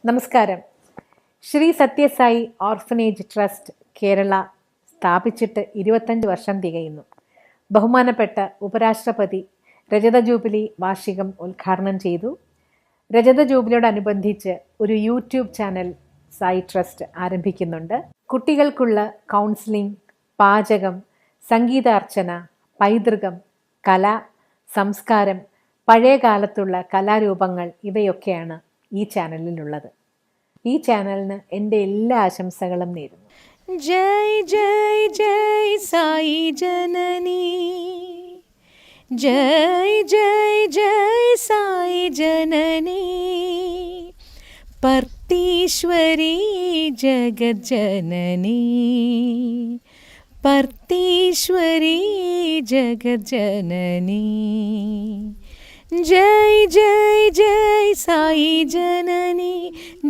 നമസ്കാരം. Shri Sathya Sai orphanage trust Kerala സ്ഥാപിച്ചിട്ട് 25 വർഷം തികയുന്നു. ബഹുമാനപ്പെട്ട ഉപരാഷ്ട്രപതി രജത ജൂബിലി വാർഷികം ഉദ്ഘാടനം ചെയ്തു. രജത ജൂബിലിയോടനുബന്ധിച്ച് ഒരു യൂട്യൂബ് ചാനൽ സായി ട്രസ്റ്റ് ആരംഭിക്കുന്നുണ്ട്. കുട്ടികൾക്കുള്ള കൗൺസിലിംഗ്, പാചകം, സംഗീതാർച്ചന, പൈതൃകം, കല, സംസ്കാരം, പഴയ കാലത്തുള്ള കലാരൂപങ്ങൾ ഇവയൊക്കെയാണ് ഈ ചാനലിലുള്ളത്. ഈ ചാനലിന് എൻ്റെ എല്ലാ ആശംസകളും നേരുന്നു. ജയ് ജയ് ജയ് സായി ജനനി, ജയ് ജയ് ജയ് സായി ജനനി, പർത്തീശ്വരി ജഗജ്ജനനി, പർത്തീശ്വരി ജഗജ്ജനനി. ജയ് ജയ് ജയ് സായി ജനനി,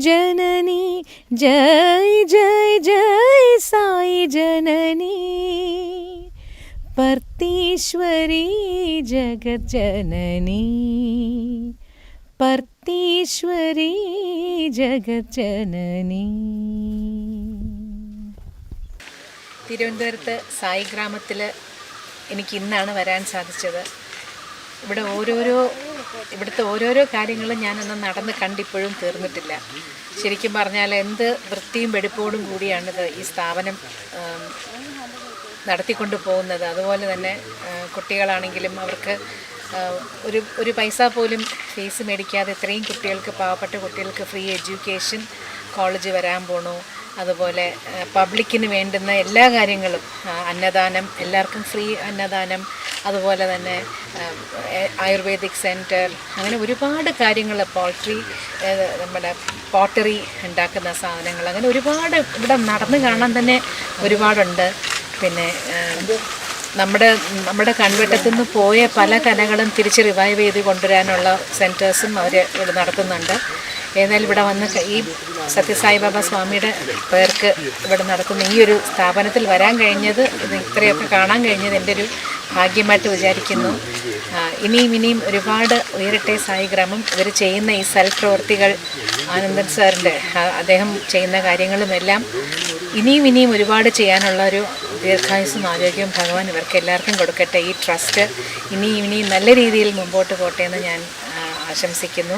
ജനനി, ജയ് ജയ് ജയ് സായി ജനനി, പർത്തീശ്വരി ജഗജ്ജനനി, പർത്തീശ്വരി ജഗജ്ജനനി. തിരുവനന്തപുരത്ത് സായി ഗ്രാമത്തിൽ എനിക്ക് ഇന്നാണ് വരാൻ സാധിച്ചത്. ഇവിടുത്തെ ഓരോരോ കാര്യങ്ങളും ഞാനൊന്ന് നടന്ന് കണ്ടിപ്പോഴും തീർന്നിട്ടില്ല. ശരിക്കും പറഞ്ഞാൽ എന്ത് വൃത്തിയും വെടിപ്പോടും കൂടിയാണിത് ഈ സ്ഥാപനം നടത്തിക്കൊണ്ട് പോകുന്നത്. അതുപോലെ തന്നെ കുട്ടികളാണെങ്കിലും അവർക്ക് ഒരു പൈസ പോലും ഫീസ് മേടിക്കാതെ ഇത്രയും കുട്ടികൾക്ക്, പാവപ്പെട്ട കുട്ടികൾക്ക് ഫ്രീ എഡ്യൂക്കേഷൻ കോളേജ് വരാൻ പോണു. അതുപോലെ പബ്ലിക്കിന് വേണ്ടുന്ന എല്ലാ കാര്യങ്ങളും, അന്നദാനം, എല്ലാവർക്കും ഫ്രീ അന്നദാനം, അതുപോലെ തന്നെ ആയുർവേദിക് സെൻറ്റർ, അങ്ങനെ ഒരുപാട് കാര്യങ്ങൾ, നമ്മുടെ പോട്ടറി ഉണ്ടാക്കുന്ന സാധനങ്ങൾ, അങ്ങനെ ഒരുപാട് ഇവിടെ നടന്ന് കാണാൻ തന്നെ ഒരുപാടുണ്ട്. പിന്നെ നമ്മുടെ കൺവെട്ടത്തു നിന്ന് പോയ പല കലകളും തിരിച്ച് റിവൈവ് ചെയ്ത് കൊണ്ടുവരാനുള്ള സെൻറ്റേഴ്സും അവർ ഇവിടെ നടത്തുന്നുണ്ട്. ഏതായാലും ഇവിടെ വന്ന് ഈ സത്യസായി ബാബ സ്വാമിയുടെ പേർക്ക് ഇവിടെ നടത്തുന്ന ഈ ഒരു സ്ഥാപനത്തിൽ വരാൻ കഴിഞ്ഞത്, ഇത്രയൊക്കെ കാണാൻ കഴിഞ്ഞത് എൻ്റെ ഒരു ഭാഗ്യമായിട്ട് വിചാരിക്കുന്നു. ഇനിയും ഒരുപാട് ഉയരട്ടെ സായി ഗ്രാമം. ഇവർ ചെയ്യുന്ന ഈ സൽപ്രവൃത്തികൾ, ആനന്ദൻ സാറിൻ്റെ അദ്ദേഹം ചെയ്യുന്ന കാര്യങ്ങളുമെല്ലാം ഇനിയും ഒരുപാട് ചെയ്യാനുള്ള ഒരു ദീർഘായുസ്സും ആരോഗ്യവും ഭഗവാൻ ഇവർക്ക് എല്ലാവർക്കും കൊടുക്കട്ടെ. ഈ ട്രസ്റ്റ് ഇനിയും നല്ല രീതിയിൽ മുമ്പോട്ട് പോട്ടെ എന്ന് ഞാൻ ആശംസിക്കുന്നു.